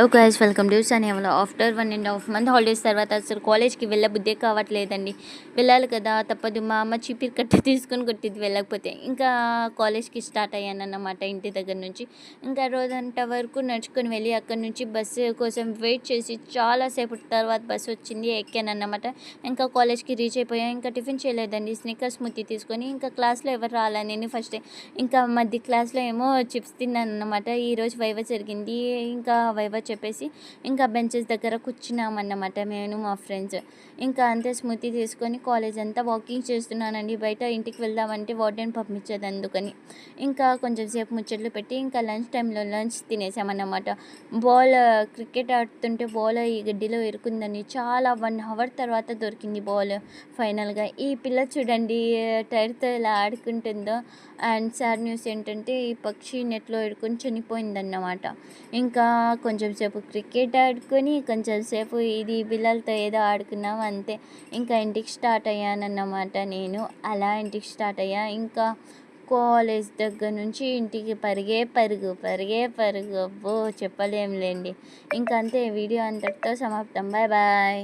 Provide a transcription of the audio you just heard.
Hello guys, welcome to సనేవల. After 1.5 month holidays తర్వాత అసలు కాలేజ్కి వెళ్ళబుద్దే కావట్లేదండి. వెళ్ళాలి కదా, తప్పదు. మా అమ్మ చీపిరి కట్ట తీసుకొని కొట్టింది వెళ్ళకపోతే. ఇంకా కాలేజ్కి స్టార్ట్ అయ్యానన్నమాట ఇంటి దగ్గర నుంచి. ఇంకా రోజంతా వరకు నడుచుకొని వెళ్ళి అక్కడి నుంచి బస్సు కోసం వెయిట్ చేసి చాలాసేపటి తర్వాత బస్సు వచ్చింది, ఎక్కానన్నమాట. ఇంకా కాలేజ్కి రీచ్ అయిపోయాను. ఇంకా టిఫిన్ చేయలేదండి, స్నిక్కర్స్ స్మూతీ తీసుకొని. ఇంకా క్లాస్లో ఎవరు రాలా, నేను ఫస్ట్. ఇంకా మధ్య క్లాస్లో ఏమో చిప్స్ తిన్నాను అన్నమాట. ఈరోజు వైవా జరిగింది. ఇంకా వైవా చెప్పేసి ఇంకా బెంచెస్ దగ్గర కూర్చున్నామన్నమాట నేను మా ఫ్రెండ్స్. ఇంకా అంతే స్మూతీ తీసుకొని కాలేజ్ అంతా వాకింగ్ చేస్తున్నానండి. బయట ఇంటికి వెళ్దామంటే వార్డెన్ పంపించేది, అందుకని. ఇంకా కొంచెం సేపు ముచ్చట్లు పెట్టి ఇంకా లంచ్ టైంలో లంచ్ తినేసామన్నమాట. బాల్ క్రికెట్ ఆడుతుంటే బాల్ ఈ గడ్డిలో ఇరుకుందని చాలా 1 అవర్ తర్వాత దొరికింది బాల్ ఫైనల్గా. ఈ పిల్ల చూడండి టైర్తో ఎలా ఆడుకుంటుందో. అండ్ సాడ్ న్యూస్ ఏంటంటే ఈ పక్షి నెట్లో ఇరుకొని చనిపోయిందన్నమాట. ఇంకా కొంచెం సేపు క్రికెట్ ఆడుకొని కొంచెం సేపు ఇది పిల్లలతో ఏదో ఆడుకున్నాం, అంతే. ఇంకా ఇంటికి స్టార్ట్ అయ్యానన్నమాట నేను. అలా ఇంటికి స్టార్ట్ అయ్యా. ఇంకా కాలేజ్ దగ్గర నుంచి ఇంటికి పరిగే పరుగు, పరిగే పరుగు. అబ్బో చెప్పలేంలేండి. ఇంకంతే, వీడియో అంతటితో సమాప్తం. Bye bye.